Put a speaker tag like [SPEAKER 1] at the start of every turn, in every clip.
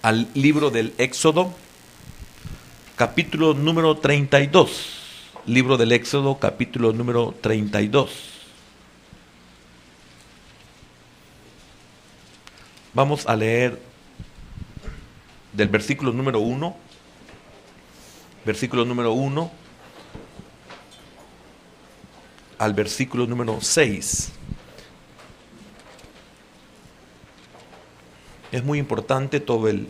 [SPEAKER 1] al libro del Éxodo, capítulo número 32. Libro del Éxodo, capítulo número 32. Vamos a leer del versículo número 1, al versículo número 6. Es muy importante todo el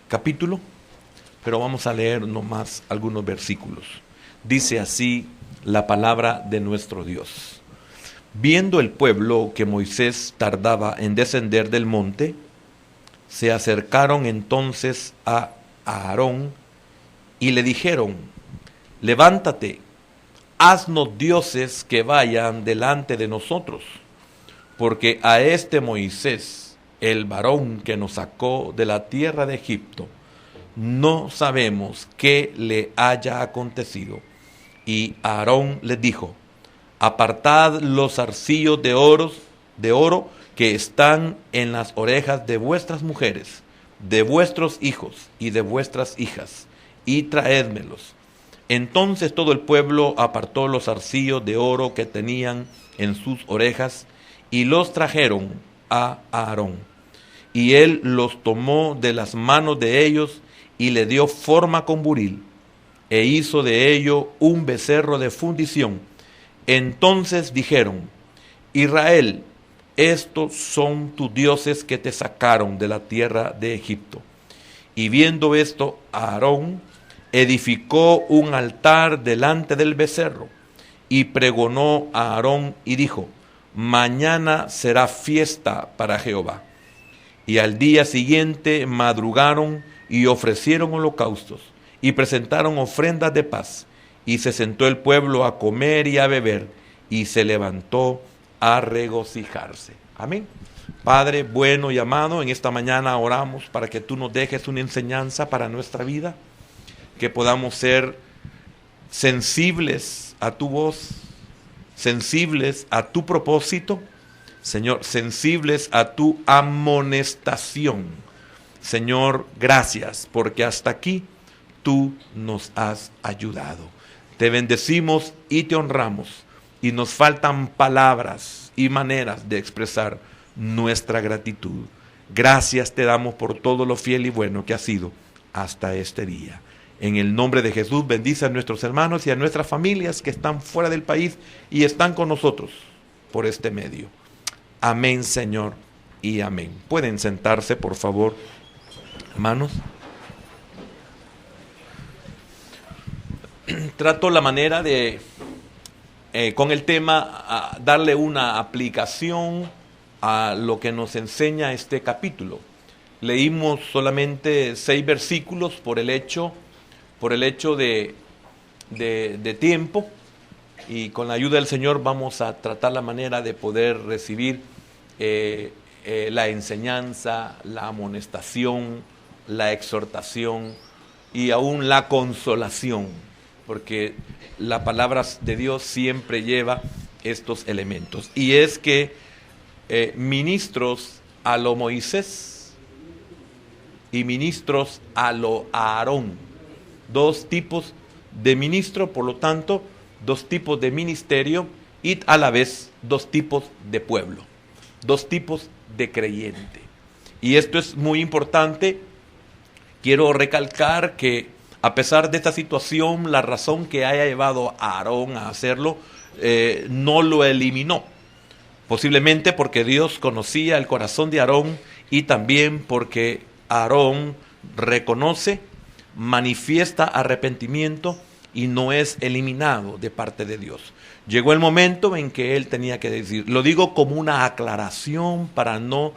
[SPEAKER 1] capítulo, pero vamos a leer nomás algunos versículos. Dice así la palabra de nuestro Dios. Viendo el pueblo que Moisés tardaba en descender del monte, se acercaron entonces a Aarón y le dijeron: levántate, haznos dioses que vayan delante de nosotros, porque a este Moisés, el varón que nos sacó de la tierra de Egipto, no sabemos qué le haya acontecido. Y Aarón les dijo: apartad los zarcillos de oro que están en las orejas de vuestras mujeres, de vuestros hijos y de vuestras hijas, y traédmelos. Entonces todo el pueblo apartó los zarcillos de oro que tenían en sus orejas, y los trajeron a Aarón. Y él los tomó de las manos de ellos, y le dio forma con buril, e hizo de ello un becerro de fundición. Entonces dijeron: Israel, estos son tus dioses que te sacaron de la tierra de Egipto. Y viendo esto, Aarón edificó un altar delante del becerro, y pregonó a Aarón y dijo: mañana será fiesta para Jehová. Y al día siguiente madrugaron y ofrecieron holocaustos, y presentaron ofrendas de paz. Y se sentó el pueblo a comer y a beber, y se levantó a regocijarse. Amén. Padre bueno y amado, en esta mañana oramos para que tú nos dejes una enseñanza para nuestra vida, que podamos ser sensibles a tu voz, sensibles a tu propósito, Señor, sensibles a tu amonestación. Señor, gracias, porque hasta aquí tú nos has ayudado. Te bendecimos y te honramos, y nos faltan palabras y maneras de expresar nuestra gratitud. Gracias te damos por todo lo fiel y bueno que has sido hasta este día. En el nombre de Jesús, bendice a nuestros hermanos y a nuestras familias que están fuera del país y están con nosotros por este medio. Amén, Señor, y amén. Pueden sentarse, por favor, hermanos. Trato la manera de, con el tema, darle una aplicación a lo que nos enseña este capítulo. Leímos solamente 6 versículos por el hecho de tiempo, y con la ayuda del Señor vamos a tratar la manera de poder recibir la enseñanza, la amonestación, la exhortación y aún la consolación, porque la palabra de Dios siempre lleva estos elementos. Y es que ministros a lo Moisés y ministros a lo Aarón, 2 tipos de ministro, por lo tanto 2 tipos de ministerio, y a la vez 2 tipos de pueblo, 2 tipos de creyente. Y esto es muy importante. Quiero recalcar que a pesar de esta situación, la razón que haya llevado a Aarón a hacerlo no lo eliminó. Posiblemente porque Dios conocía el corazón de Aarón, y también porque Aarón reconoce, manifiesta arrepentimiento y no es eliminado de parte de Dios. Llegó el momento en que él tenía que decir, lo digo como una aclaración para no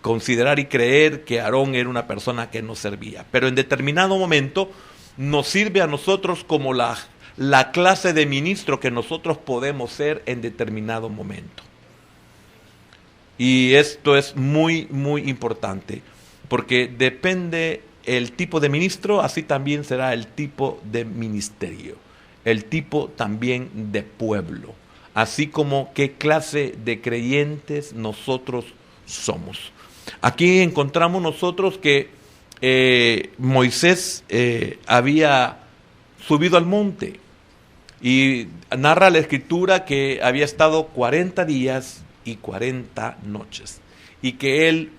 [SPEAKER 1] considerar y creer que Aarón era una persona que no servía, pero en determinado momento nos sirve a nosotros como la clase de ministro que nosotros podemos ser en determinado momento. Y esto es muy, muy importante, porque depende el tipo de ministro, así también será el tipo de ministerio, el tipo también de pueblo, así como qué clase de creyentes nosotros somos. Aquí encontramos nosotros que Moisés había subido al monte y narra la escritura que había estado 40 días y 40 noches y que él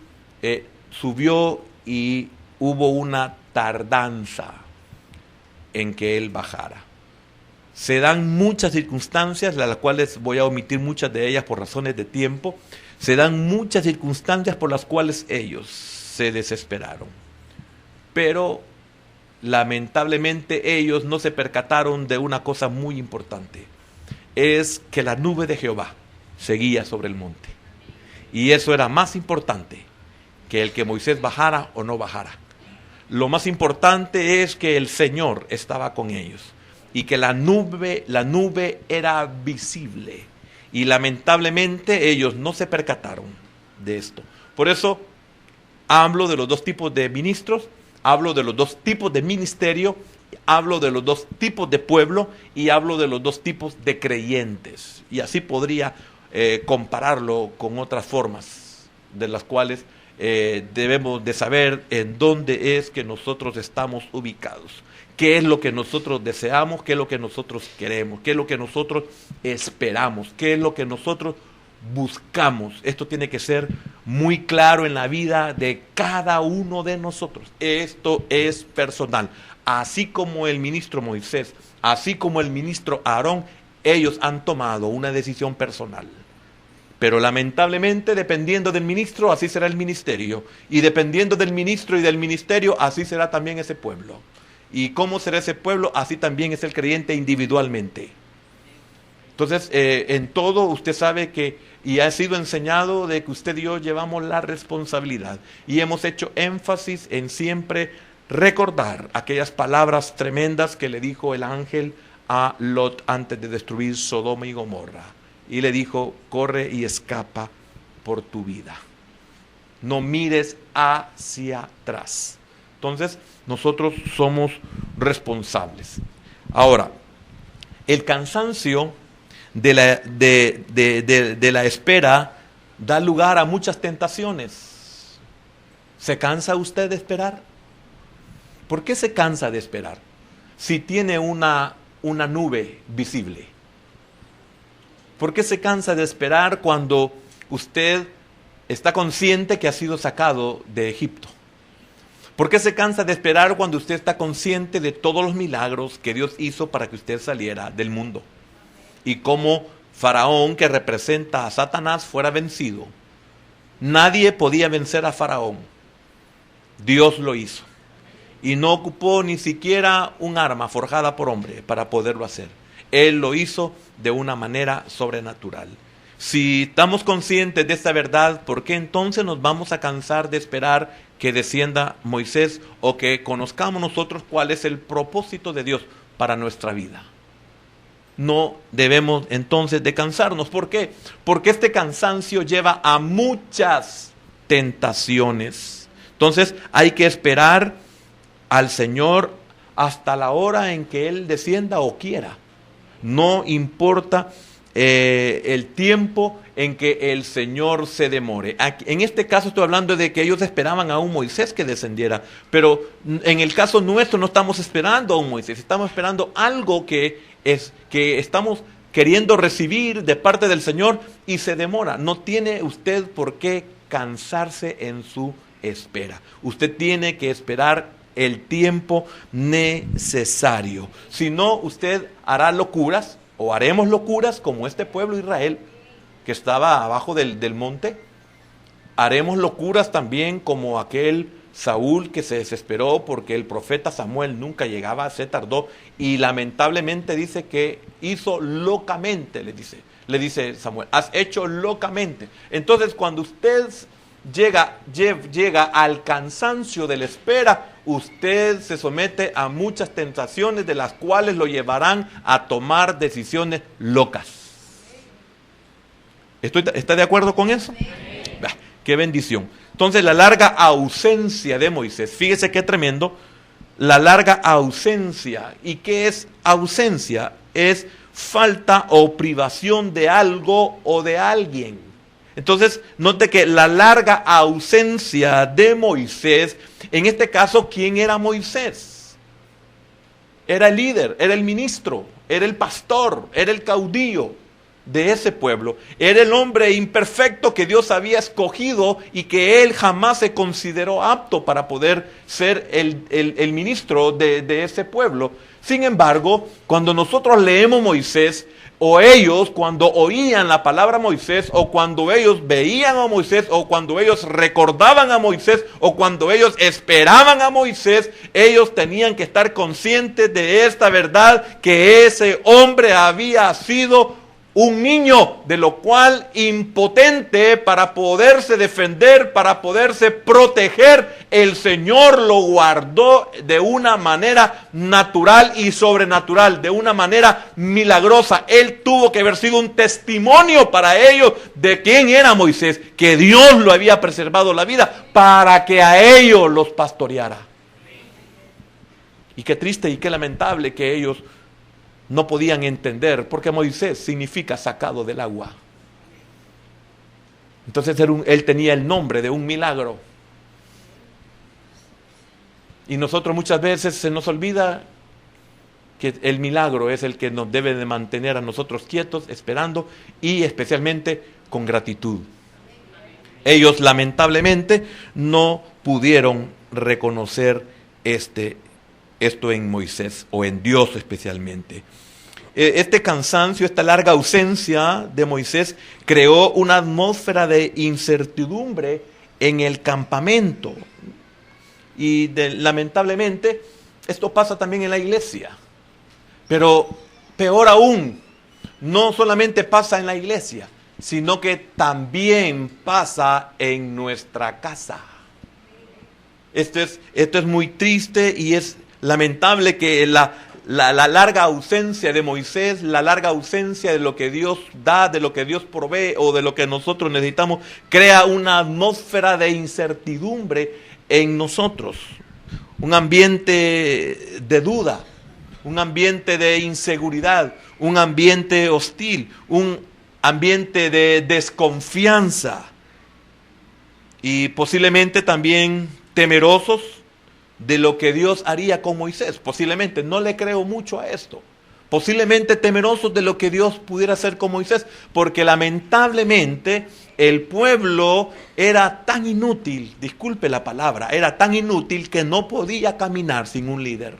[SPEAKER 1] subió y hubo una tardanza en que él bajara. Se dan muchas circunstancias, las cuales voy a omitir muchas de ellas por razones de tiempo. Se dan muchas circunstancias por las cuales ellos se desesperaron. Pero lamentablemente ellos no se percataron de una cosa muy importante. Es que la nube de Jehová seguía sobre el monte. Y eso era más importante que el que Moisés bajara o no bajara. Lo más importante es que el Señor estaba con ellos y que la nube era visible. Y lamentablemente ellos no se percataron de esto. Por eso hablo de los dos tipos de ministros, hablo de los dos tipos de ministerio, hablo de los dos tipos de pueblo y hablo de los dos tipos de creyentes. Y así podría compararlo con otras formas de las cuales debemos de saber en dónde es que nosotros estamos ubicados. ¿Qué es lo que nosotros deseamos? ¿Qué es lo que nosotros queremos? ¿Qué es lo que nosotros esperamos? ¿Qué es lo que nosotros buscamos? Esto tiene que ser muy claro en la vida de cada uno de nosotros. Esto es personal. Así como el ministro Moisés, así como el ministro Aarón, ellos han tomado una decisión personal. Pero lamentablemente, dependiendo del ministro, así será el ministerio. Y dependiendo del ministro y del ministerio, así será también ese pueblo. ¿Y cómo será ese pueblo? Así también es el creyente individualmente. Entonces, en todo usted sabe que, y ha sido enseñado de que usted y yo llevamos la responsabilidad. Y hemos hecho énfasis en siempre recordar aquellas palabras tremendas que le dijo el ángel a Lot antes de destruir Sodoma y Gomorra. Y le dijo, corre y escapa por tu vida. No mires hacia atrás. Entonces, nosotros somos responsables. Ahora, el cansancio de la espera da lugar a muchas tentaciones. ¿Se cansa usted de esperar? ¿Por qué se cansa de esperar? Si tiene una nube visible. ¿Por qué se cansa de esperar cuando usted está consciente que ha sido sacado de Egipto? ¿Por qué se cansa de esperar cuando usted está consciente de todos los milagros que Dios hizo para que usted saliera del mundo? Y cómo Faraón, que representa a Satanás, fuera vencido. Nadie podía vencer a Faraón. Dios lo hizo. Y no ocupó ni siquiera un arma forjada por hombre para poderlo hacer. Él lo hizo de una manera sobrenatural. Si estamos conscientes de esta verdad, ¿por qué entonces nos vamos a cansar de esperar que descienda Moisés o que conozcamos nosotros cuál es el propósito de Dios para nuestra vida? No debemos entonces de cansarnos. ¿Por qué? Porque este cansancio lleva a muchas tentaciones. Entonces hay que esperar al Señor hasta la hora en que Él descienda o quiera. No importa el tiempo en que el Señor se demore. Aquí, en este caso estoy hablando de que ellos esperaban a un Moisés que descendiera, pero en el caso nuestro no estamos esperando a un Moisés, estamos esperando algo que estamos queriendo recibir de parte del Señor y se demora. No tiene usted por qué cansarse en su espera. Usted tiene que esperar el tiempo necesario. Si no, usted hará locuras o haremos locuras como este pueblo de Israel que estaba abajo del monte. Haremos locuras también como aquel Saúl que se desesperó porque el profeta Samuel nunca llegaba, se tardó y lamentablemente dice que hizo locamente, le dice Samuel, has hecho locamente. Entonces cuando usted llega al cansancio de la espera, usted se somete a muchas tentaciones de las cuales lo llevarán a tomar decisiones locas. ¿Está de acuerdo con eso? Bah, qué bendición. Entonces la larga ausencia de Moisés, fíjese qué tremendo, la larga ausencia. ¿Y qué es ausencia? Es falta o privación de algo o de alguien. Entonces, note que la larga ausencia de Moisés, en este caso, ¿quién era Moisés? Era el líder, era el ministro, era el pastor, era el caudillo de ese pueblo. Era el hombre imperfecto que Dios había escogido y que él jamás se consideró apto para poder ser el ministro de ese pueblo. Sin embargo, cuando nosotros leemos Moisés, o ellos cuando oían la palabra Moisés, o cuando ellos veían a Moisés, o cuando ellos recordaban a Moisés, o cuando ellos esperaban a Moisés, ellos tenían que estar conscientes de esta verdad, que ese hombre había sido un niño, de lo cual impotente para poderse defender, para poderse proteger, el Señor lo guardó de una manera natural y sobrenatural, de una manera milagrosa. Él tuvo que haber sido un testimonio para ellos de quién era Moisés, que Dios lo había preservado la vida para que a ellos los pastoreara. Y qué triste y qué lamentable que ellos no podían entender, porque Moisés significa sacado del agua. Entonces él tenía el nombre de un milagro. Y nosotros muchas veces se nos olvida que el milagro es el que nos debe de mantener a nosotros quietos, esperando y especialmente con gratitud. Ellos lamentablemente no pudieron reconocer esto en Moisés o en Dios especialmente. Este cansancio, esta larga ausencia de Moisés creó una atmósfera de incertidumbre en el campamento. Y lamentablemente esto pasa también en la iglesia. Pero peor aún, no solamente pasa en la iglesia, sino que también pasa en nuestra casa. Esto es muy triste y es lamentable que la larga ausencia de Moisés, la larga ausencia de lo que Dios da, de lo que Dios provee o de lo que nosotros necesitamos, crea una atmósfera de incertidumbre en nosotros. Un ambiente de duda, un ambiente de inseguridad, un ambiente hostil, un ambiente de desconfianza y posiblemente también temerosos de lo que Dios haría con Moisés. Posiblemente, no le creo mucho a esto. Posiblemente temerosos de lo que Dios pudiera hacer con Moisés, porque lamentablemente el pueblo era tan inútil, disculpe la palabra, era tan inútil que no podía caminar sin un líder.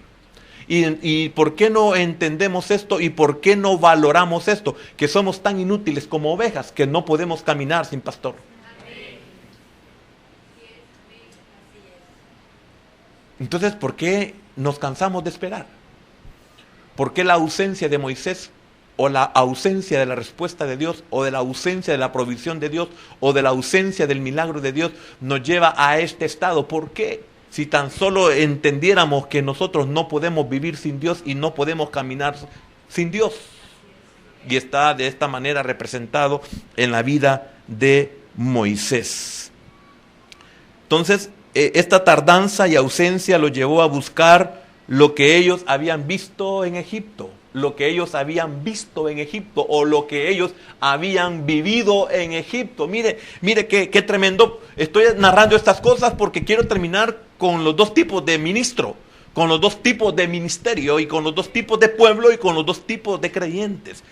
[SPEAKER 1] ¿Y por qué no entendemos esto y por qué no valoramos esto? Que somos tan inútiles como ovejas que no podemos caminar sin pastor. Entonces, ¿por qué nos cansamos de esperar? ¿Por qué la ausencia de Moisés o la ausencia de la respuesta de Dios o de la ausencia de la provisión de Dios o de la ausencia del milagro de Dios nos lleva a este estado? ¿Por qué? Si tan solo entendiéramos que nosotros no podemos vivir sin Dios y no podemos caminar sin Dios. Y está de esta manera representado en la vida de Moisés. Entonces, esta tardanza y ausencia lo llevó a buscar lo que ellos habían visto en Egipto, lo que ellos habían visto en Egipto o lo que ellos habían vivido en Egipto. Mire qué tremendo. Estoy narrando estas cosas porque quiero terminar con los dos tipos de ministro, con los dos tipos de ministerio y con los dos tipos de pueblo y con los dos tipos de creyentes.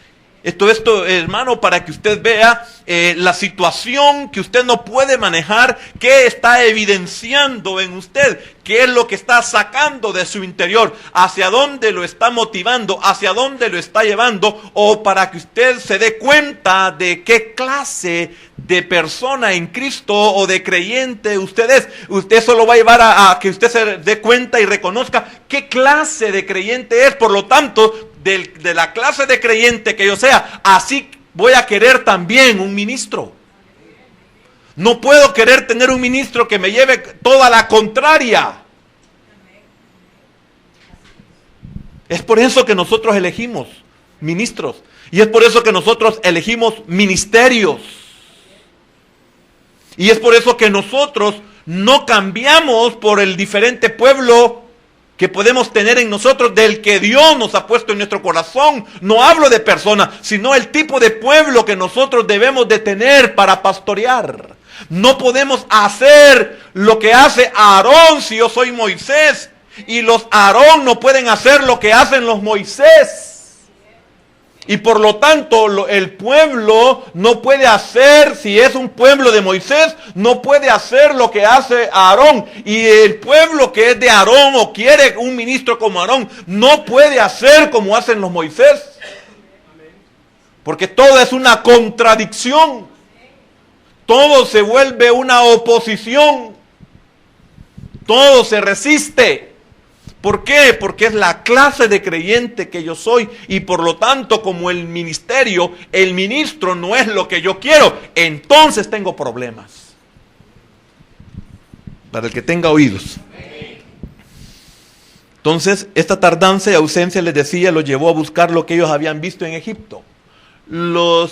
[SPEAKER 1] Esto, hermano, para que usted vea la situación que usted no puede manejar, qué está evidenciando en usted, qué es lo que está sacando de su interior, hacia dónde lo está motivando, hacia dónde lo está llevando, o para que usted se dé cuenta de qué clase de persona en Cristo o de creyente usted es. Usted solo va a llevar a que usted se dé cuenta y reconozca qué clase de creyente es. Por lo tanto, de la clase de creyente que yo sea, así voy a querer también un ministro. No puedo querer tener un ministro que me lleve toda la contraria. Es por eso que nosotros elegimos ministros. Y es por eso que nosotros elegimos ministerios. Y es por eso que nosotros no cambiamos por el diferente pueblo que podemos tener en nosotros, del que Dios nos ha puesto en nuestro corazón. No hablo de personas, sino el tipo de pueblo que nosotros debemos de tener para pastorear. No podemos hacer lo que hace Aarón si yo soy Moisés. Y los Aarón no pueden hacer lo que hacen los Moisés. Y por lo tanto, el pueblo no puede hacer, si es un pueblo de Moisés, no puede hacer lo que hace Aarón. Y el pueblo que es de Aarón o quiere un ministro como Aarón, no puede hacer como hacen los Moisés. Porque todo es una contradicción. Todo se vuelve una oposición. Todo se resiste. ¿Por qué? Porque es la clase de creyente que yo soy y por lo tanto como el ministerio, el ministro no es lo que yo quiero, entonces tengo problemas. Para el que tenga oídos. Entonces, esta tardanza y ausencia, les decía, los llevó a buscar lo que ellos habían visto en Egipto. En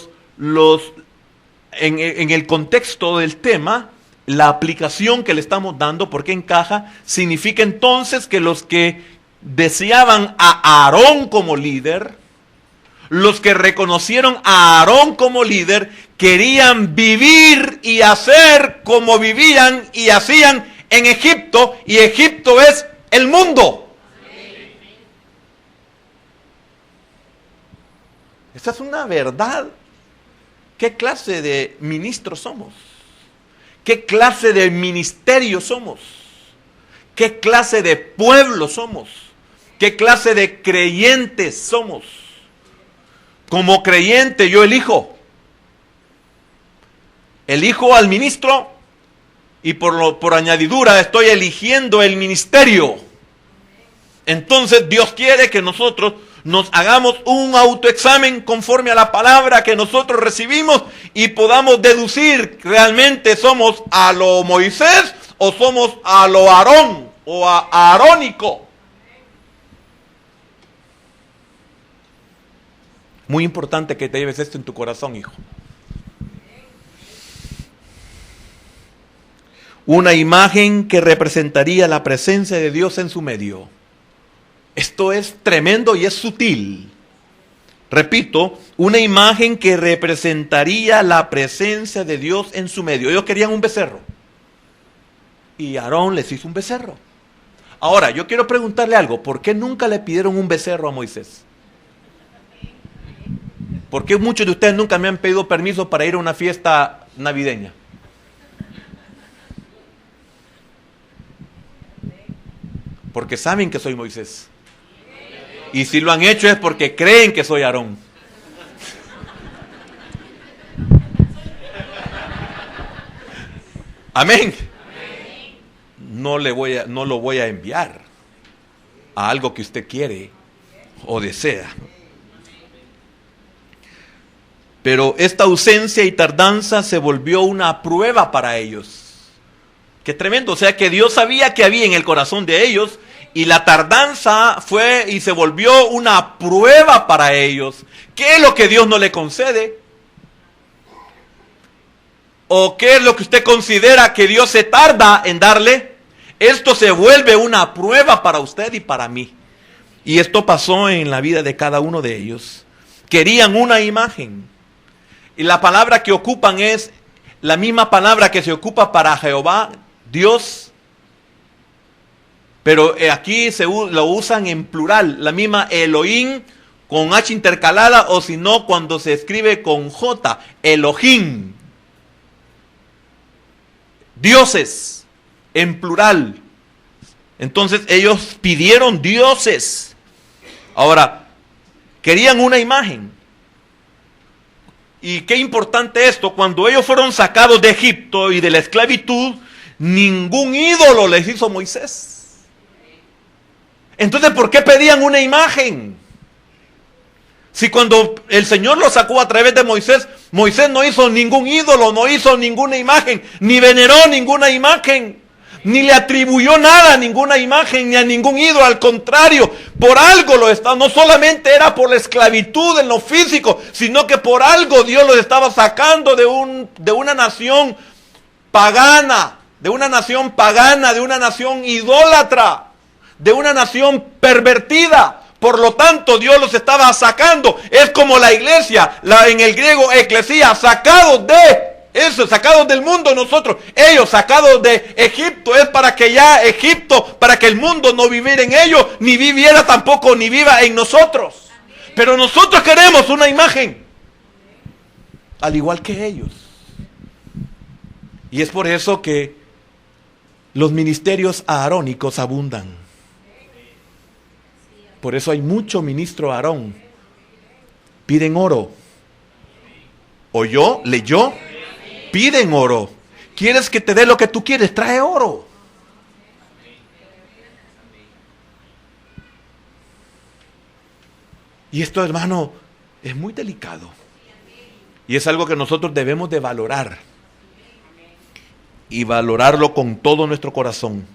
[SPEAKER 1] el contexto del tema, la aplicación que le estamos dando, porque encaja, significa entonces que los que deseaban a Aarón como líder, los que reconocieron a Aarón como líder, querían vivir y hacer como vivían y hacían en Egipto, y Egipto es el mundo. Esta es una verdad. ¿Qué clase de ministros somos? ¿Qué clase de ministerio somos? ¿Qué clase de pueblo somos? ¿Qué clase de creyentes somos? Como creyente yo elijo al ministro y por añadidura estoy eligiendo el ministerio. Entonces Dios quiere que nosotros nos hagamos un autoexamen conforme a la palabra que nosotros recibimos y podamos deducir realmente somos a lo Moisés o somos a lo Aarón o a Aarónico. Muy importante que te lleves esto en tu corazón, hijo. Una imagen que representaría la presencia de Dios en su medio. Esto es tremendo y es sutil. Repito, una imagen que representaría la presencia de Dios en su medio. Ellos querían un becerro. Y Aarón les hizo un becerro. Ahora, yo quiero preguntarle algo. ¿Por qué nunca le pidieron un becerro a Moisés? ¿Por qué muchos de ustedes nunca me han pedido permiso para ir a una fiesta navideña? Porque saben que soy Moisés. Y si lo han hecho es porque creen que soy Aarón. Amén. No lo voy a enviar a algo que usted quiere o desea. Pero esta ausencia y tardanza se volvió una prueba para ellos. Qué tremendo. O sea que Dios sabía que había en el corazón de ellos. Y la tardanza fue y se volvió una prueba para ellos. ¿Qué es lo que Dios no le concede? ¿O qué es lo que usted considera que Dios se tarda en darle? Esto se vuelve una prueba para usted y para mí. Y esto pasó en la vida de cada uno de ellos. Querían una imagen. Y la palabra que ocupan es la misma palabra que se ocupa para Jehová, Dios. Pero aquí lo usan en plural, la misma Elohim con H intercalada, o si no, cuando se escribe con J, Elohim. Dioses, en plural. Entonces ellos pidieron dioses. Ahora, querían una imagen. Y qué importante esto, cuando ellos fueron sacados de Egipto y de la esclavitud, ningún ídolo les hizo Moisés. Entonces, ¿por qué pedían una imagen? Si cuando el Señor los sacó a través de Moisés, Moisés no hizo ningún ídolo, no hizo ninguna imagen, ni veneró ninguna imagen, ni le atribuyó nada a ninguna imagen, ni a ningún ídolo. Al contrario, por algo lo estaba, no solamente era por la esclavitud en lo físico, sino que por algo Dios los estaba sacando de una nación pagana, de una nación idólatra. de una nación pervertida. Por lo tanto, Dios los estaba sacando. Es como la iglesia, en el griego eclesía, sacados de eso, sacados del mundo nosotros. Ellos sacados de Egipto, es para que ya Egipto, para que el mundo no viviera en ellos, ni viviera tampoco, ni viva en nosotros. Pero nosotros queremos una imagen, al igual que ellos. Y es por eso que los ministerios aarónicos abundan. Por eso hay mucho ministro Aarón. Piden oro. ¿Oyó? ¿Leyó? Piden oro. ¿Quieres que te dé lo que tú quieres? Trae oro. Y esto, hermano, es muy delicado. Y es algo que nosotros debemos de valorar. Y valorarlo con todo nuestro corazón.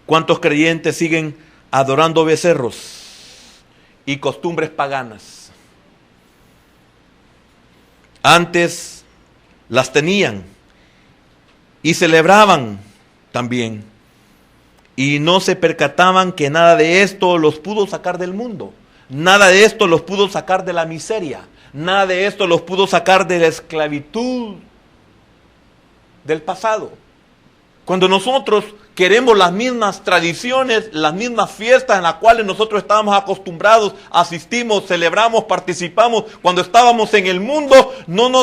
[SPEAKER 1] ¿Cuántos creyentes siguen adorando becerros y costumbres paganas? Antes las tenían y celebraban también. Y no se percataban que nada de esto los pudo sacar del mundo. Nada de esto los pudo sacar de la miseria. Nada de esto los pudo sacar de la esclavitud del pasado. Cuando nosotros queremos las mismas tradiciones, las mismas fiestas en las cuales nosotros estábamos acostumbrados, asistimos, celebramos, participamos, cuando estábamos en el mundo,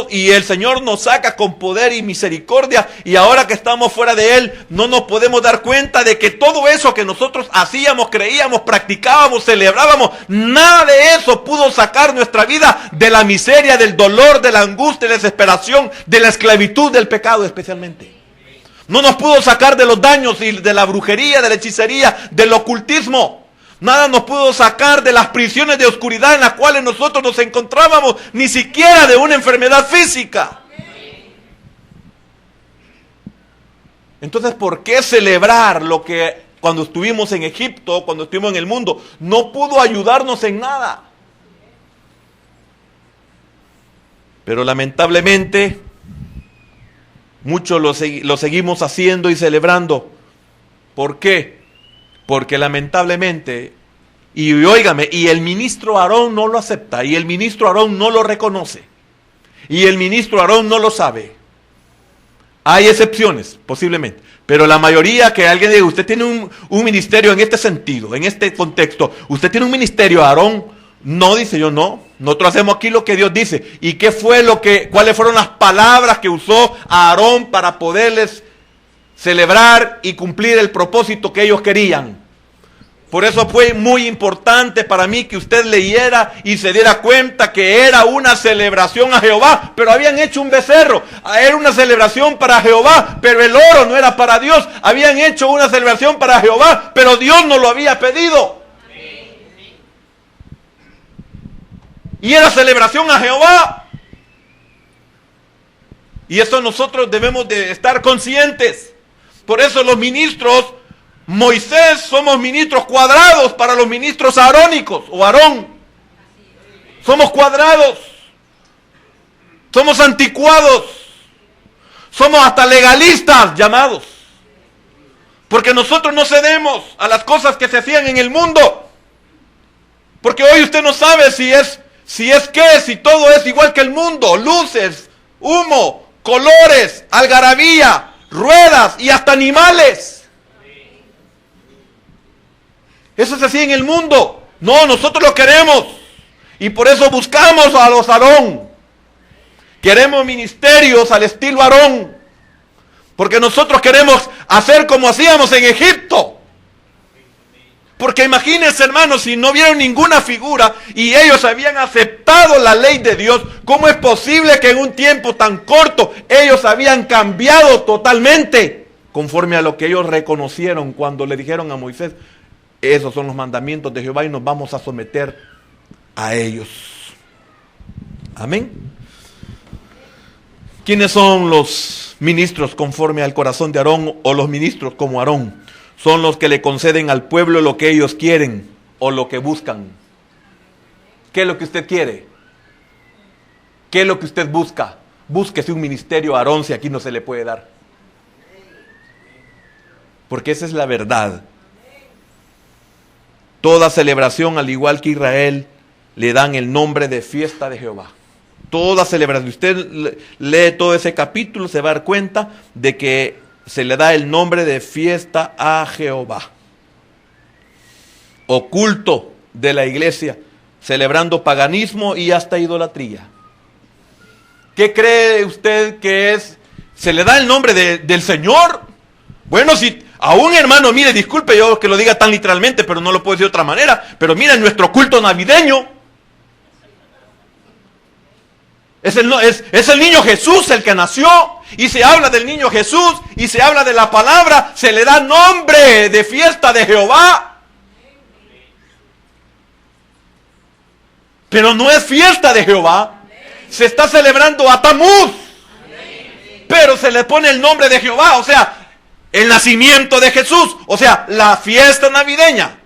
[SPEAKER 1] y el Señor nos saca con poder y misericordia, y ahora que estamos fuera de Él, no nos podemos dar cuenta de que todo eso que nosotros hacíamos, creíamos, practicábamos, celebrábamos, nada de eso pudo sacar nuestra vida de la miseria, del dolor, de la angustia, de la desesperación, de la esclavitud del pecado especialmente. No nos pudo sacar de los daños y de la brujería, de la hechicería, del ocultismo. Nada nos pudo sacar de las prisiones de oscuridad en las cuales nosotros nos encontrábamos, ni siquiera de una enfermedad física. Entonces, ¿por qué celebrar lo que cuando estuvimos en Egipto, cuando estuvimos en el mundo, no pudo ayudarnos en nada? Pero lamentablemente muchos lo seguimos haciendo y celebrando. ¿Por qué? Porque lamentablemente, y óigame, y el ministro Aarón no lo acepta, y el ministro Aarón no lo reconoce, y el ministro Aarón no lo sabe. Hay excepciones, posiblemente, pero la mayoría que alguien diga, usted tiene un ministerio en este sentido, en este contexto, usted tiene un ministerio Aarón, no, dice yo, no. Nosotros hacemos aquí lo que Dios dice. ¿Y qué fue cuáles fueron las palabras que usó Aarón para poderles celebrar y cumplir el propósito que ellos querían? Por eso fue muy importante para mí que usted leyera y se diera cuenta que era una celebración a Jehová, pero habían hecho un becerro. Era una celebración para Jehová, pero el oro no era para Dios. Habían hecho una celebración para Jehová, pero Dios no lo había pedido. Y era celebración a Jehová. Y eso nosotros debemos de estar conscientes. Por eso los ministros, Moisés, somos ministros cuadrados para los ministros aarónicos o Aarón. Somos cuadrados. Somos anticuados. Somos hasta legalistas llamados. Porque nosotros no cedemos a las cosas que se hacían en el mundo. Porque hoy usted no sabe si todo es igual que el mundo, luces, humo, colores, algarabía, ruedas y hasta animales. Eso se hacía en el mundo. No, nosotros lo queremos. Y por eso buscamos a los Aarón. Queremos ministerios al estilo Aarón. Porque nosotros queremos hacer como hacíamos en Egipto. Porque imagínense, hermanos, si no vieron ninguna figura y ellos habían aceptado la ley de Dios, ¿cómo es posible que en un tiempo tan corto ellos habían cambiado totalmente? Conforme a lo que ellos reconocieron cuando le dijeron a Moisés, esos son los mandamientos de Jehová y nos vamos a someter a ellos. Amén. ¿Quiénes son los ministros conforme al corazón de Aarón o los ministros como Aarón? Son los que le conceden al pueblo lo que ellos quieren o lo que buscan. ¿Qué es lo que usted quiere? ¿Qué es lo que usted busca? Búsquese un ministerio Aarón si aquí no se le puede dar. porque esa es la verdad. Toda celebración, al igual que Israel, le dan el nombre de fiesta de Jehová. Toda celebración. Usted lee todo ese capítulo, se va a dar cuenta de que se le da el nombre de fiesta a Jehová. O culto de la iglesia, celebrando paganismo y hasta idolatría. ¿Qué cree usted que es? ¿Se le da el nombre del Señor? Bueno, si a un hermano, mire, disculpe yo que lo diga tan literalmente, pero no lo puedo decir de otra manera, pero mira, en nuestro culto navideño, es el niño Jesús el que nació, y se habla del niño Jesús, y se habla de la palabra, se le da nombre de fiesta de Jehová. Pero no es fiesta de Jehová, se está celebrando a Tamuz, pero se le pone el nombre de Jehová, o sea, el nacimiento de Jesús, o sea, la fiesta navideña.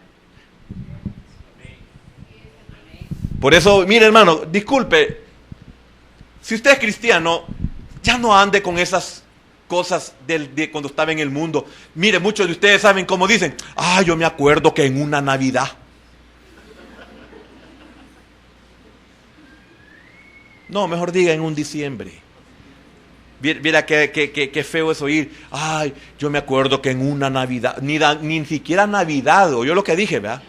[SPEAKER 1] Por eso, mire hermano, disculpe, si usted es cristiano, ya no ande con esas cosas de cuando estaba en el mundo. Mire, muchos de ustedes saben cómo dicen, yo me acuerdo que en una Navidad. No, mejor diga en un diciembre. Mira qué feo es oír, yo me acuerdo que en una Navidad, ni siquiera Navidad, oyó lo que dije, ¿verdad?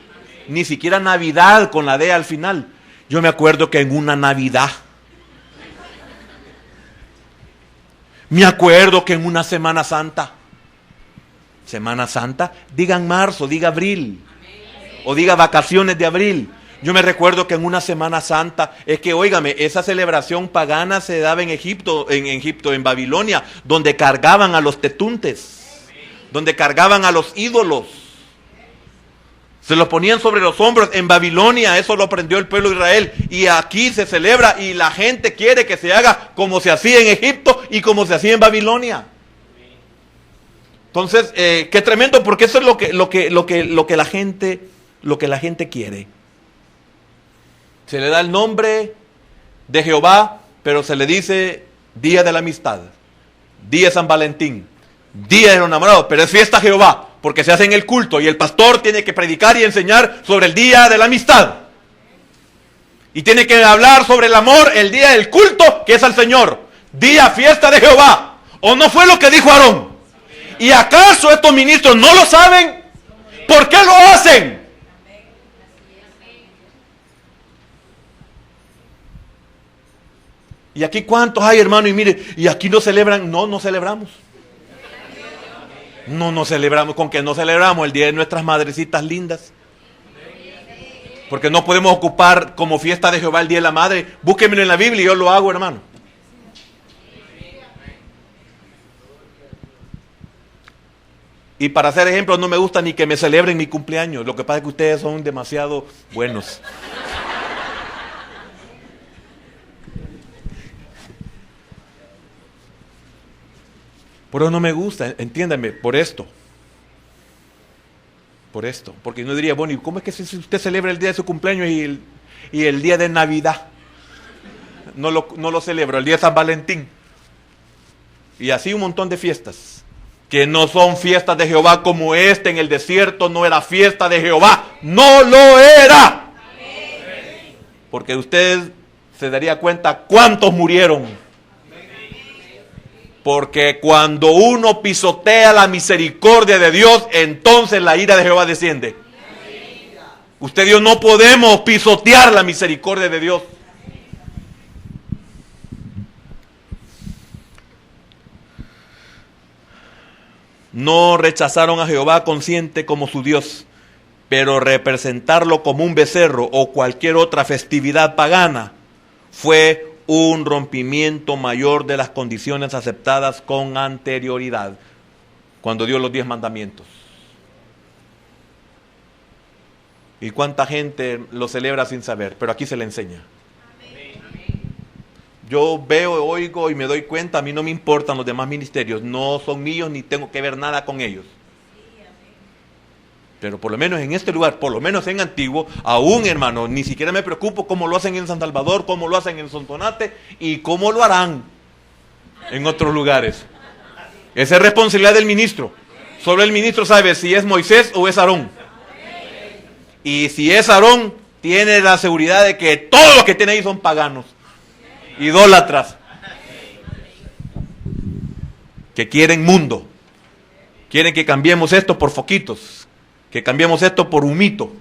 [SPEAKER 1] Ni siquiera Navidad con la D al final. Yo me acuerdo que en una Navidad. Me acuerdo que en una Semana Santa. Semana Santa, diga en marzo, diga abril, o diga vacaciones de abril. Yo me recuerdo que en una Semana Santa, es que, óigame, esa celebración pagana se daba en Egipto, en Babilonia, donde cargaban a los tetuntes, donde cargaban a los ídolos. Se los ponían sobre los hombros. En Babilonia eso lo aprendió el pueblo de Israel. Y aquí se celebra y la gente quiere que se haga como se hacía en Egipto y como se hacía en Babilonia. Entonces, qué tremendo, porque eso es lo que la gente quiere. Se le da el nombre de Jehová, pero se le dice Día de la Amistad, Día de San Valentín, Día de los Enamorados, pero es fiesta Jehová, porque se hace en el culto y el pastor tiene que predicar y enseñar sobre el Día de la Amistad. Y tiene que hablar sobre el amor el día del culto, que es al Señor. Día, fiesta de Jehová. ¿O no fue lo que dijo Aarón? ¿Y acaso estos ministros no lo saben? ¿Por qué lo hacen? ¿Y aquí cuántos hay, hermano? Y mire, ¿y aquí no celebran? No celebramos. No celebramos. ¿Con qué no celebramos? El día de nuestras madrecitas lindas. Porque no podemos ocupar como fiesta de Jehová el Día de la Madre. Búsquenmelo en la Biblia y yo lo hago, hermano. Y para hacer ejemplo, no me gusta ni que me celebren mi cumpleaños. Lo que pasa es que ustedes son demasiado buenos. Por eso no me gusta, entiéndame, por esto. Porque no diría, bueno, ¿y cómo es que usted celebra el día de su cumpleaños y el día de Navidad? No lo celebro, el día de San Valentín. Y así un montón de fiestas, que no son fiestas de Jehová, como en el desierto no era fiesta de Jehová. ¡No lo era! Porque usted se daría cuenta cuántos murieron. Porque cuando uno pisotea la misericordia de Dios, entonces la ira de Jehová desciende. Usted y yo no podemos pisotear la misericordia de Dios. No rechazaron a Jehová consciente como su Dios, pero representarlo como un becerro o cualquier otra festividad pagana fue un rompimiento mayor de las condiciones aceptadas con anterioridad, cuando dio los 10 mandamientos. ¿Y cuánta gente lo celebra sin saber? Pero aquí se le enseña. Yo veo, oigo y me doy cuenta, a mí no me importan los demás ministerios, no son míos ni tengo que ver nada con ellos. Pero por lo menos en este lugar, por lo menos en Antiguo, aún, hermano, ni siquiera me preocupo cómo lo hacen en San Salvador, cómo lo hacen en Sonsonate y cómo lo harán en otros lugares. Esa es responsabilidad del ministro. Solo el ministro sabe si es Moisés o es Aarón. Y si es Aarón, tiene la seguridad de que todos los que tiene ahí son paganos, idólatras, que quieren mundo. Quieren que cambiemos esto por foquitos, que cambiemos esto por humito.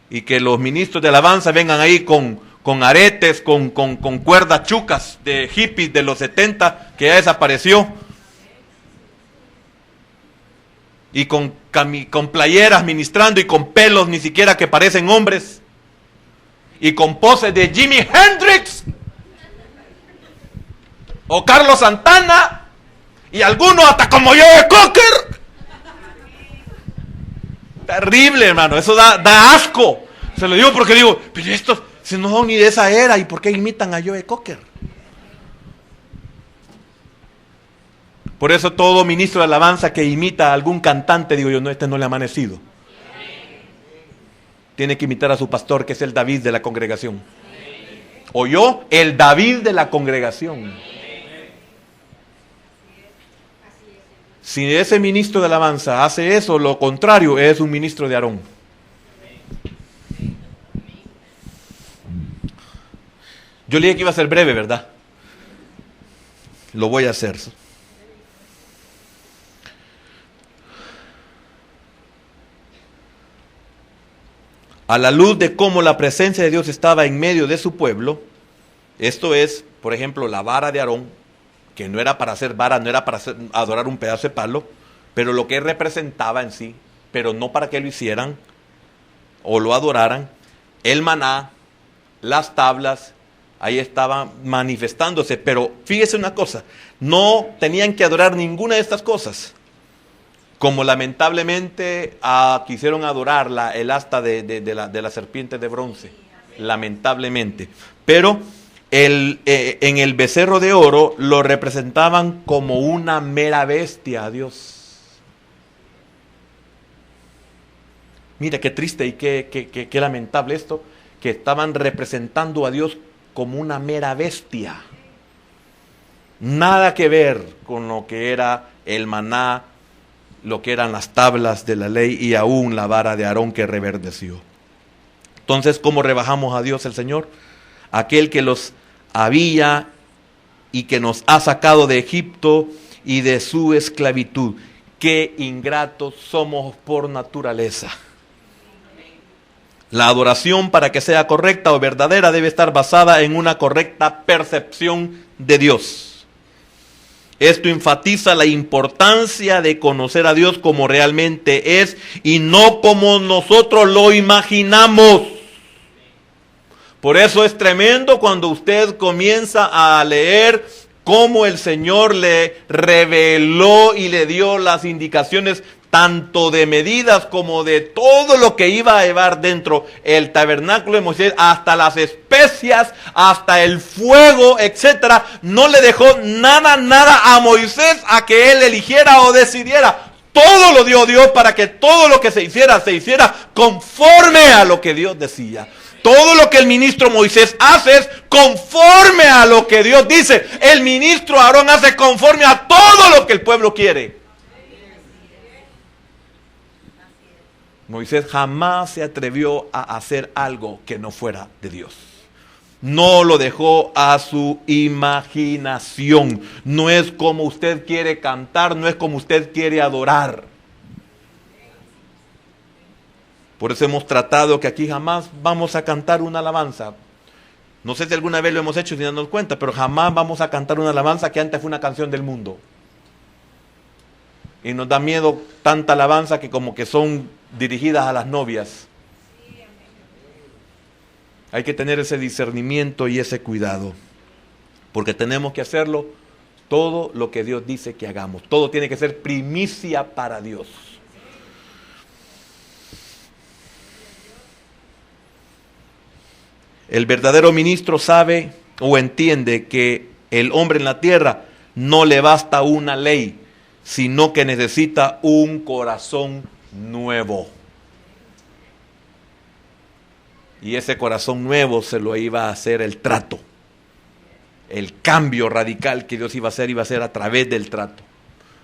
[SPEAKER 1] Y que los ministros de alabanza vengan ahí con aretes, con cuerdas chucas de hippies de los 70, que ya desapareció. Y con playeras ministrando y con pelos ni siquiera que parecen hombres. Y con poses de Jimi Hendrix. O Carlos Santana. Y algunos hasta como Joe Cocker. Terrible, hermano. Eso da asco. Se lo digo porque digo, pero estos si no son ni de esa era, ¿y por qué imitan a Joe Cocker? Por eso todo ministro de alabanza que imita a algún cantante, digo yo, no, este no le ha amanecido. Tiene que imitar a su pastor, que es el David de la congregación. O yo, el David de la congregación. Si ese ministro de alabanza hace eso, lo contrario, es un ministro de Aarón. Yo le dije que iba a ser breve, ¿verdad? Lo voy a hacer. A la luz de cómo la presencia de Dios estaba en medio de su pueblo, esto es, por ejemplo, la vara de Aarón, que no era para hacer vara, no era para adorar un pedazo de palo, pero lo que representaba en sí, pero no para que lo hicieran o lo adoraran, el maná, las tablas, ahí estaban manifestándose, pero fíjese una cosa, no tenían que adorar ninguna de estas cosas, como lamentablemente quisieron adorar el asta de la serpiente de bronce, lamentablemente, pero en el becerro de oro lo representaban como una mera bestia a Dios. Mira qué triste y qué lamentable esto, que estaban representando a Dios como una mera bestia. Nada que ver con lo que era el maná, lo que eran las tablas de la ley y aún la vara de Aarón que reverdeció. Entonces, ¿cómo rebajamos a Dios el Señor? Aquel que los había y que nos ha sacado de Egipto y de su esclavitud. Qué ingratos somos por naturaleza. La adoración, para que sea correcta o verdadera, debe estar basada en una correcta percepción de Dios. Esto enfatiza la importancia de conocer a Dios como realmente es y no como nosotros lo imaginamos. Por eso es tremendo cuando usted comienza a leer cómo el Señor le reveló y le dio las indicaciones tanto de medidas como de todo lo que iba a llevar dentro el tabernáculo de Moisés, hasta las especias, hasta el fuego, etcétera. No le dejó nada a Moisés a que él eligiera o decidiera. Todo lo dio Dios para que todo lo que se hiciera conforme a lo que Dios decía. Todo lo que el ministro Moisés hace es conforme a lo que Dios dice. El ministro Aarón hace conforme a todo lo que el pueblo quiere. Moisés jamás se atrevió a hacer algo que no fuera de Dios. No lo dejó a su imaginación. No es como usted quiere cantar, no es como usted quiere adorar. Por eso hemos tratado que aquí jamás vamos a cantar una alabanza. No sé si alguna vez lo hemos hecho sin darnos cuenta, pero jamás vamos a cantar una alabanza que antes fue una canción del mundo. Y nos da miedo tanta alabanza que como que son dirigidas a las novias. Hay que tener ese discernimiento y ese cuidado, porque tenemos que hacerlo todo lo que Dios dice que hagamos. Todo tiene que ser primicia para Dios. El verdadero ministro sabe o entiende que el hombre en la tierra no le basta una ley, sino que necesita un corazón nuevo. Y ese corazón nuevo se lo iba a hacer el trato el cambio radical que Dios iba a hacer a través del trato.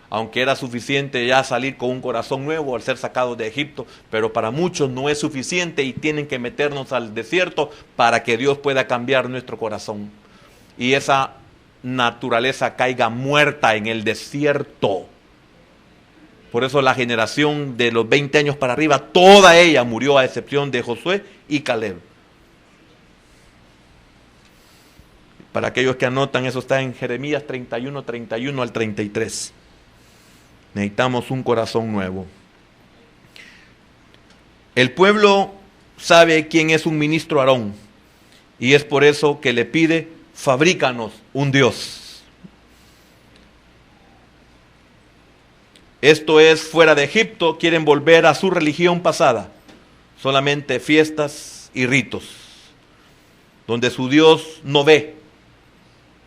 [SPEAKER 1] Aunque era suficiente ya salir con un corazón nuevo al ser sacados de Egipto, pero para muchos no es suficiente y tienen que meternos al desierto para que Dios pueda cambiar nuestro corazón. Y esa naturaleza caiga muerta en el desierto. Por eso la generación de los 20 años para arriba, toda ella murió a excepción de Josué y Caleb. Para aquellos que anotan, eso está en Jeremías 31, 31 al 33. Necesitamos un corazón nuevo. El pueblo sabe quién es un ministro Aarón, y es por eso que le pide: fabrícanos un Dios. Esto es, fuera de Egipto, quieren volver a su religión pasada, solamente fiestas y ritos, donde su Dios no ve.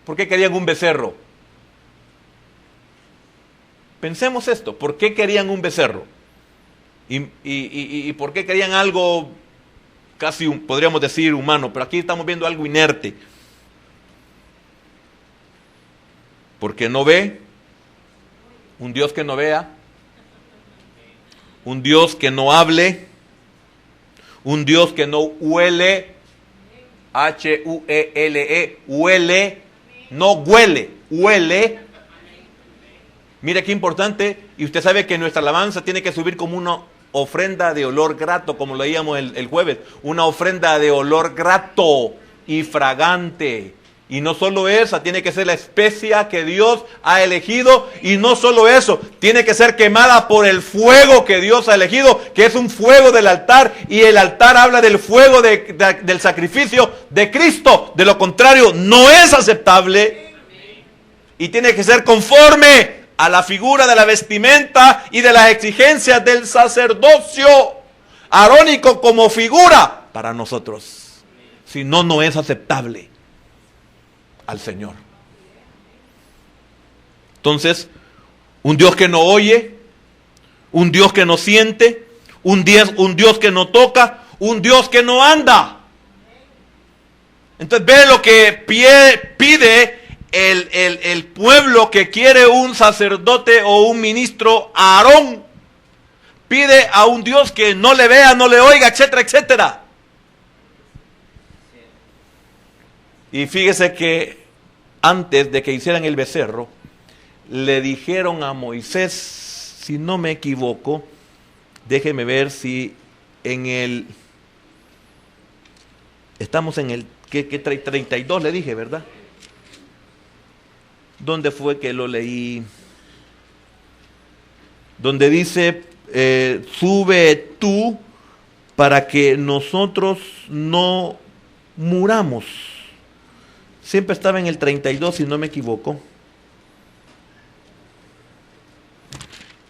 [SPEAKER 1] ¿Por qué querían un becerro? Pensemos esto, ¿por qué querían un becerro? ¿Y por qué querían algo casi, podríamos decir, humano? Pero aquí estamos viendo algo inerte. Porque no ve, un Dios que no vea, un Dios que no hable, un Dios que no huele, H-U-E-L-E, huele, no huele, huele. Mire qué importante, y usted sabe que nuestra alabanza tiene que subir como una ofrenda de olor grato, como lo leíamos el jueves, una ofrenda de olor grato y fragante. Y no solo esa, tiene que ser la especia que Dios ha elegido, y no solo eso, tiene que ser quemada por el fuego que Dios ha elegido, que es un fuego del altar, y el altar habla del fuego del sacrificio de Cristo. De lo contrario, no es aceptable, y tiene que ser conforme a la figura de la vestimenta y de las exigencias del sacerdocio arónico como figura para nosotros. Si no, no es aceptable al Señor. Entonces, un Dios que no oye, un Dios que no siente, un Dios que no toca, un Dios que no anda. Entonces ve lo que pide el pueblo que quiere un sacerdote o un ministro, Aarón. Pide a un Dios que no le vea, no le oiga, etcétera, etcétera. Y fíjese que antes de que hicieran el becerro, le dijeron a Moisés, si no me equivoco, déjeme ver si estamos en el 32 le dije, ¿verdad? ¿Dónde fue que lo leí? Donde dice, sube tú para que nosotros no muramos. Siempre estaba en el 32, si no me equivoco.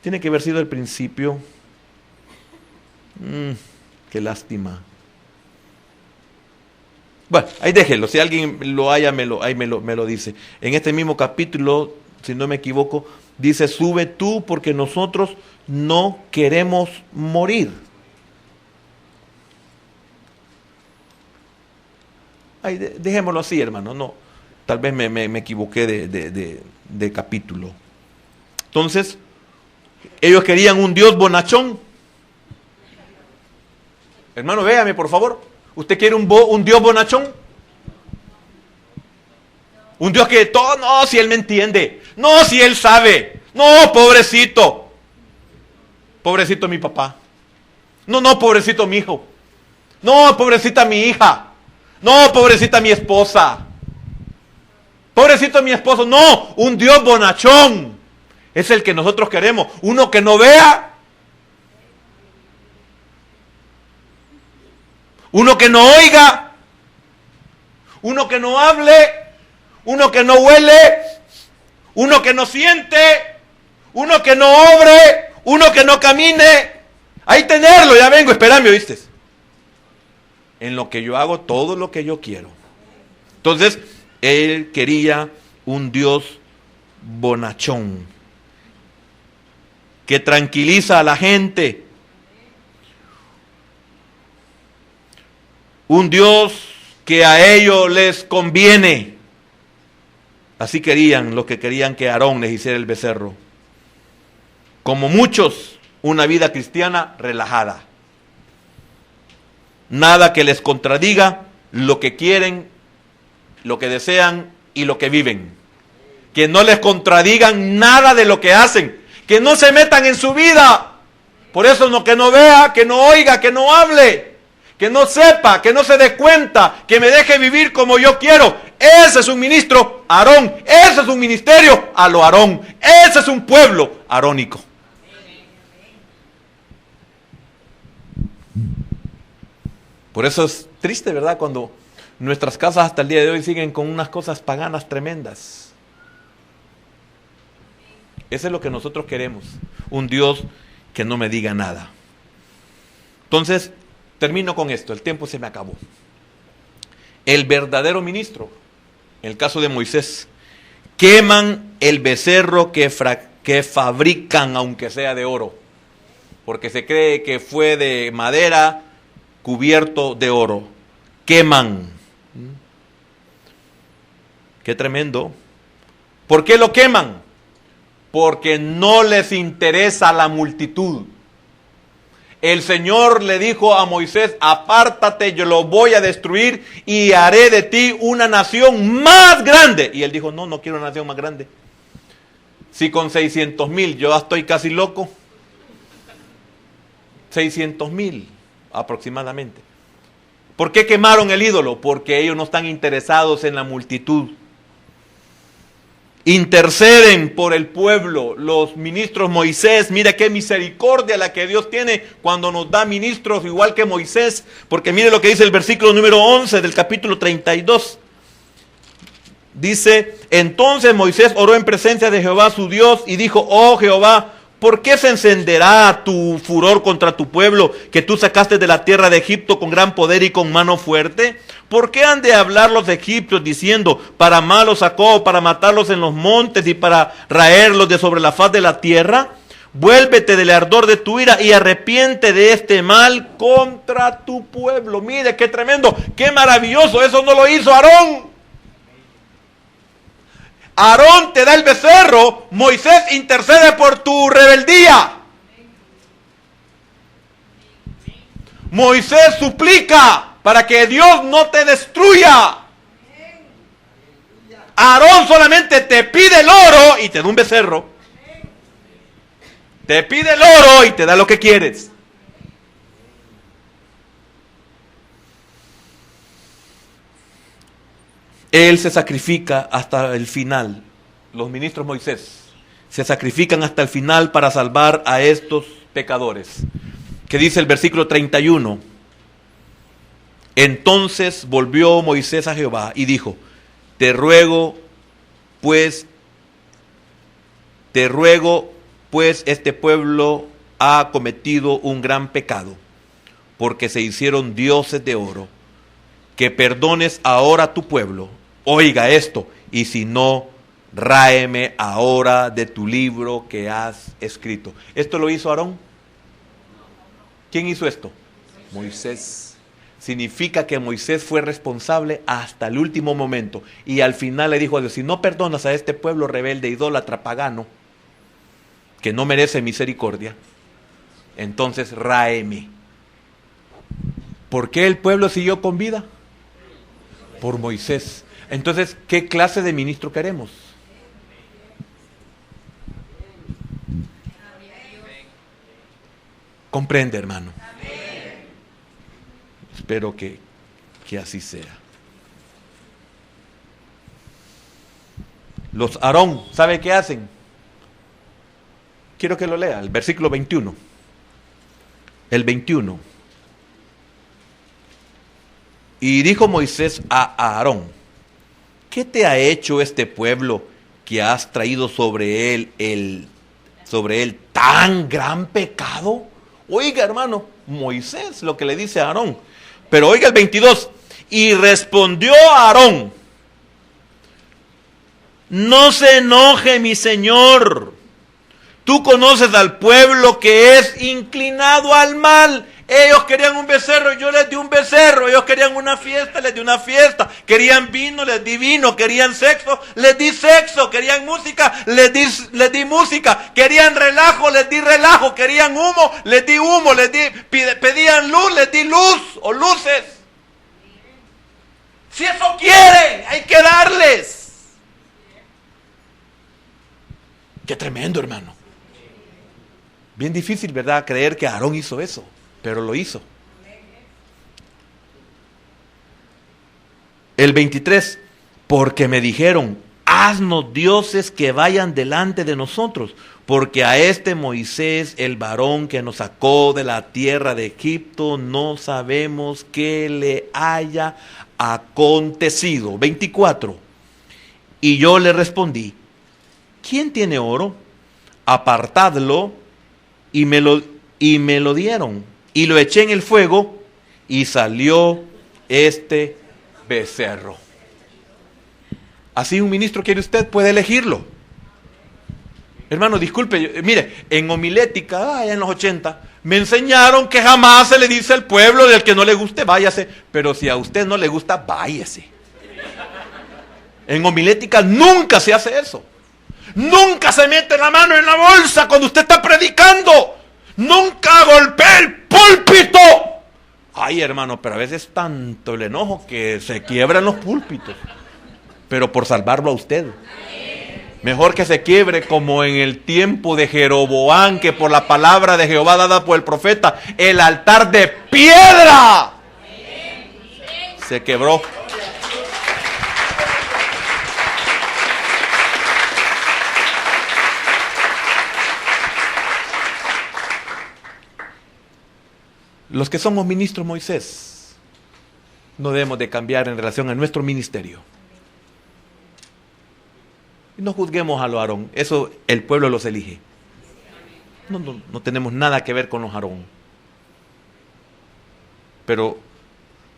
[SPEAKER 1] Tiene que haber sido el principio. Qué lástima. Bueno, ahí déjelo, si alguien lo haya, me lo dice. En este mismo capítulo, si no me equivoco, dice, sube tú porque nosotros no queremos morir. Ahí, dejémoslo así, hermano, no, tal vez me equivoqué de capítulo. Entonces, ellos querían un Dios bonachón. Hermano, véame por favor. ¿Usted quiere un Dios bonachón? Un Dios que todo, no, si Él me entiende, no, si Él sabe, no, pobrecito, pobrecito mi papá, no, pobrecito mi hijo, no, pobrecita mi hija, no, pobrecita mi esposa, pobrecito mi esposo, no, un Dios bonachón, es el que nosotros queremos, uno que no vea, uno que no oiga, uno que no hable, uno que no huele, uno que no siente, uno que no obre, uno que no camine. Ahí tenerlo, ya vengo, espérame, ¿oíste? En lo que yo hago, todo lo que yo quiero. Entonces, él quería un Dios bonachón, que tranquiliza a la gente. Un Dios que a ellos les conviene. Así querían los que querían que Aarón les hiciera el becerro. Como muchos, una vida cristiana relajada. Nada que les contradiga lo que quieren, lo que desean y lo que viven. Que no les contradigan nada de lo que hacen. Que no se metan en su vida. Por eso no, que no vea, que no oiga, que no hable. Que no sepa, que no se dé cuenta, que me deje vivir como yo quiero. Ese es un ministro Aarón. Ese es un ministerio a lo Aarón. Ese es un pueblo arónico. Por eso es triste, ¿verdad? Cuando nuestras casas hasta el día de hoy siguen con unas cosas paganas tremendas. Eso es lo que nosotros queremos. Un Dios que no me diga nada. Entonces, termino con esto. El tiempo se me acabó. El verdadero ministro, en el caso de Moisés, queman el becerro que fabrican, aunque sea de oro. Porque se cree que fue de madera cubierto de oro. Queman. Qué tremendo. ¿Por qué lo queman? Porque no les interesa la multitud. El Señor le dijo a Moisés: apártate, yo lo voy a destruir y haré de ti una nación más grande. Y él dijo: no quiero una nación más grande. Si con 600,000 yo estoy casi loco. 600,000 aproximadamente. ¿Por qué quemaron el ídolo? Porque ellos no están interesados en la multitud. Interceden por el pueblo, los ministros Moisés. Mira qué misericordia la que Dios tiene cuando nos da ministros igual que Moisés. Porque mire lo que dice el versículo número 11 del capítulo 32. Dice: entonces Moisés oró en presencia de Jehová su Dios y dijo: oh Jehová, ¿por qué se encenderá tu furor contra tu pueblo que tú sacaste de la tierra de Egipto con gran poder y con mano fuerte? ¿Por qué han de hablar los egipcios diciendo: para mal los sacó, para matarlos en los montes y para raerlos de sobre la faz de la tierra? Vuélvete del ardor de tu ira y arrepiente de este mal contra tu pueblo. Mire qué tremendo, qué maravilloso. Eso no lo hizo Aarón. Aarón te da el becerro, Moisés intercede por tu rebeldía. Moisés suplica para que Dios no te destruya. Aarón solamente te pide el oro y te da un becerro. Te pide el oro y te da lo que quieres. Él se sacrifica hasta el final. Los ministros Moisés se sacrifican hasta el final para salvar a estos pecadores. Que dice el versículo 31. Entonces volvió Moisés a Jehová y dijo: te ruego pues este pueblo ha cometido un gran pecado, porque se hicieron dioses de oro, que perdones ahora a tu pueblo. Oiga esto, y si no, ráeme ahora de tu libro que has escrito. ¿Esto lo hizo Aarón? ¿Quién hizo esto? Moisés. Significa que Moisés fue responsable hasta el último momento. Y al final le dijo a Dios: si no perdonas a este pueblo rebelde, idólatra, pagano, que no merece misericordia, entonces ráeme. ¿Por qué el pueblo siguió con vida? Por Moisés. Entonces, ¿qué clase de ministro queremos? Comprende, hermano. Espero que así sea. Los Aarón, ¿sabe qué hacen? Quiero que lo lea, el versículo 21. El 21. Y dijo Moisés a Aarón: ¿qué te ha hecho este pueblo que has traído sobre él tan gran pecado? Oiga, hermano, Moisés lo que le dice a Aarón. Pero oiga el 22. Y respondió Aarón: no se enoje mi señor. Tú conoces al pueblo que es inclinado al mal. Ellos querían un becerro, yo les di un becerro. Ellos querían una fiesta, les di una fiesta. Querían vino, les di vino. Querían sexo, les di sexo. Querían música, les di música. Querían relajo, les di relajo. Querían humo, les di humo. Pedían luz, les di luz o luces. Si eso quieren, hay que darles. Qué tremendo, hermano. Bien difícil, ¿verdad?, creer que Aarón hizo eso, pero lo hizo. El 23, porque me dijeron, haznos dioses que vayan delante de nosotros, porque a este Moisés, el varón que nos sacó de la tierra de Egipto, no sabemos qué le haya acontecido. 24, y yo le respondí, ¿quién tiene oro? Apartadlo. Y me lo dieron, y lo eché en el fuego, y salió este becerro. Así un ministro quiere usted, puede elegirlo. Hermano, disculpe, mire, en homilética, allá en los 80, me enseñaron que jamás se le dice al pueblo del que no le guste, váyase, pero si a usted no le gusta, váyase. En homilética nunca se hace eso. Nunca se mete la mano en la bolsa cuando usted está predicando. Nunca golpea el púlpito. Ay, hermano, pero a veces tanto el enojo que se quiebran los púlpitos. Pero por salvarlo a usted. Mejor que se quiebre como en el tiempo de Jeroboam, que por la palabra de Jehová dada por el profeta, el altar de piedra se quebró. Los que somos ministros Moisés, no debemos de cambiar en relación a nuestro ministerio. No juzguemos a los Aarón, eso el pueblo los elige. No tenemos nada que ver con los Aarón. Pero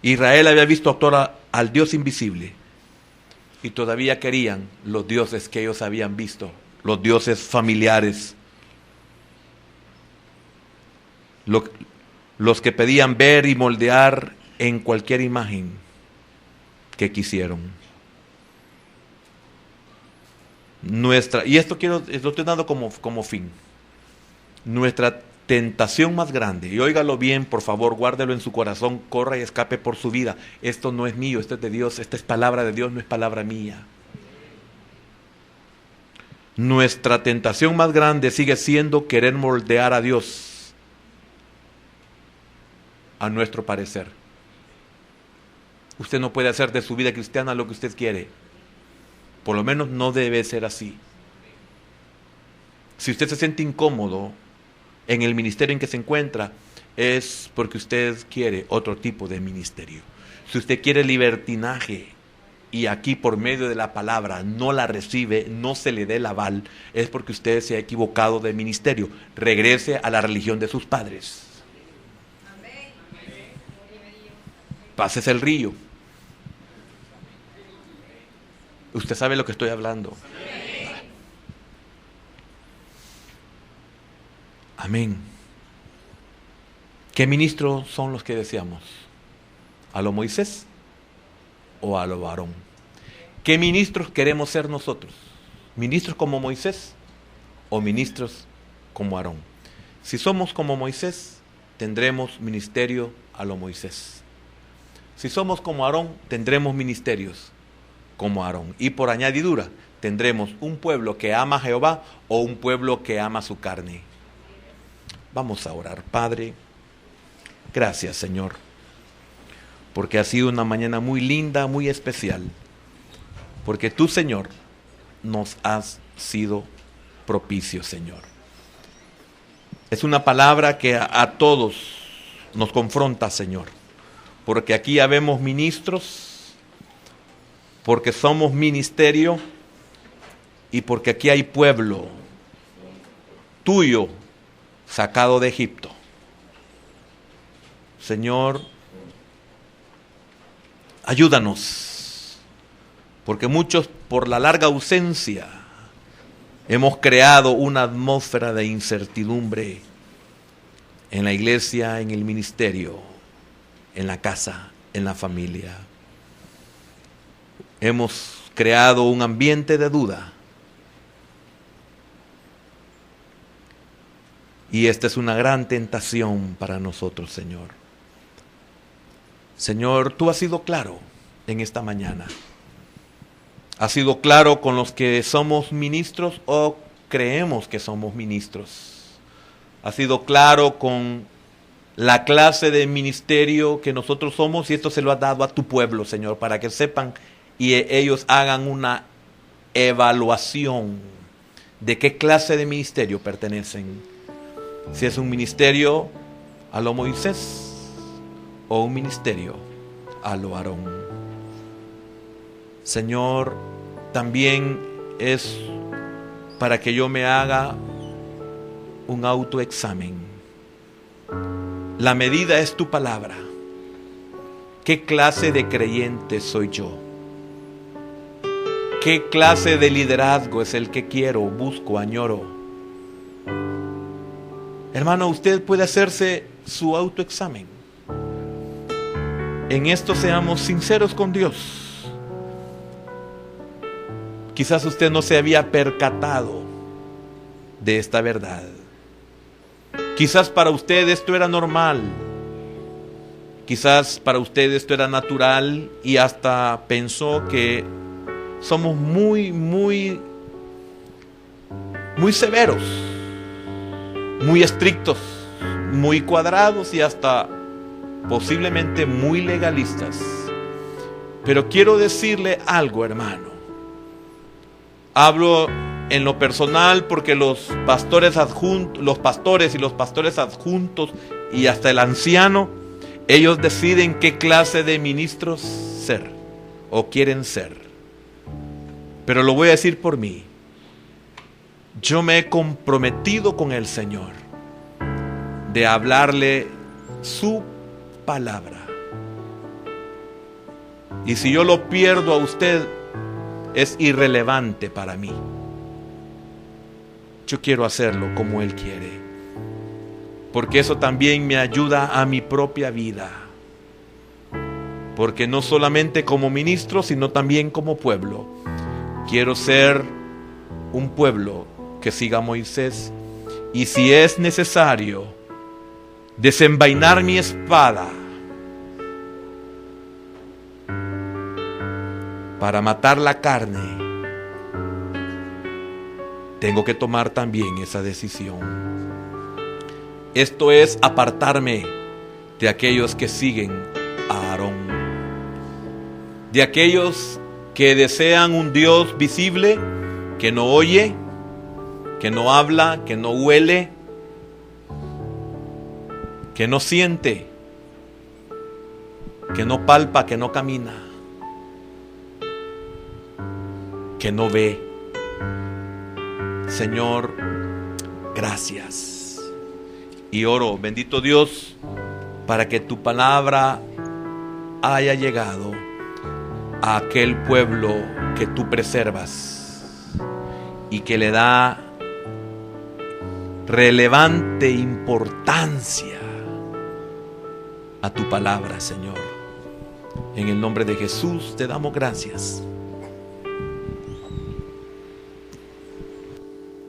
[SPEAKER 1] Israel había visto actuar al Dios invisible y todavía querían los dioses que ellos habían visto, los dioses familiares. Los que pedían ver y moldear en cualquier imagen que quisieron. Y esto lo estoy dando como fin. Nuestra tentación más grande, y óigalo bien, por favor, guárdelo en su corazón, corra y escape por su vida. Esto no es mío, esto es de Dios, esta es palabra de Dios, no es palabra mía. Nuestra tentación más grande sigue siendo querer moldear a Dios a nuestro parecer. Usted no puede hacer de su vida cristiana lo que usted quiere. Por lo menos no debe ser así. Si usted se siente incómodo en el ministerio en que se encuentra, es porque usted quiere otro tipo de ministerio. Si usted quiere libertinaje y aquí por medio de la palabra no la recibe, no se le dé el aval, es porque usted se ha equivocado de ministerio. Regrese a la religión de sus padres. Pásese el río. Usted sabe lo que estoy hablando. Amén. ¿Qué ministros son los que deseamos? ¿A lo Moisés o a lo Aarón? ¿Qué ministros queremos ser nosotros? ¿Ministros como Moisés o ministros como Aarón? Si somos como Moisés, tendremos ministerio a lo Moisés. Si somos como Aarón, tendremos ministerios como Aarón. Y por añadidura, tendremos un pueblo que ama a Jehová o un pueblo que ama su carne. Vamos a orar. Padre, gracias, Señor, porque ha sido una mañana muy linda, muy especial, porque tú, Señor, nos has sido propicio, Señor. Es una palabra que a todos nos confronta, Señor, porque aquí habemos ministros, porque somos ministerio y porque aquí hay pueblo tuyo sacado de Egipto. Señor, ayúdanos, porque muchos por la larga ausencia hemos creado una atmósfera de incertidumbre en la iglesia, en el ministerio, en la casa, en la familia. Hemos creado un ambiente de duda. Y esta es una gran tentación para nosotros, Señor. Señor, tú has sido claro en esta mañana. Has sido claro con los que somos ministros o creemos que somos ministros. Has sido claro con la clase de ministerio que nosotros somos, y esto se lo has dado a tu pueblo, Señor, para que sepan y ellos hagan una evaluación de qué clase de ministerio pertenecen. Si es un ministerio a lo Moisés o un ministerio a lo Aarón. Señor, también es para que yo me haga un autoexamen. La medida es tu palabra. ¿Qué clase de creyente soy yo? ¿Qué clase de liderazgo es el que quiero, busco, añoro? Hermano, usted puede hacerse su autoexamen. En esto seamos sinceros con Dios. Quizás usted no se había percatado de esta verdad. Quizás para usted esto era normal. Quizás para usted esto era natural y hasta pensó que somos muy severos, muy estrictos, muy cuadrados y hasta posiblemente muy legalistas. Pero quiero decirle algo, hermano. Hablo en lo personal porque los pastores y los pastores adjuntos y hasta el anciano, ellos deciden qué clase de ministros ser o quieren ser. Pero lo voy a decir por mí. Yo me he comprometido con el Señor de hablarle su palabra. Y si yo lo pierdo a usted, es irrelevante para mí. Yo quiero hacerlo como Él quiere, porque eso también me ayuda a mi propia vida. Porque no solamente como ministro, sino también como pueblo. Quiero ser un pueblo que siga a Moisés, y si es necesario desenvainar mi espada para matar la carne, tengo que tomar también esa decisión. Esto es apartarme de aquellos que siguen a Aarón, de aquellos que desean un Dios visible, que no oye, que no habla, que no huele, que no siente, que no palpa, que no camina, que no ve. Señor, gracias. Y oro, bendito Dios, para que tu palabra haya llegado a aquel pueblo que tú preservas y que le da relevante importancia a tu palabra, Señor. En el nombre de Jesús te damos gracias.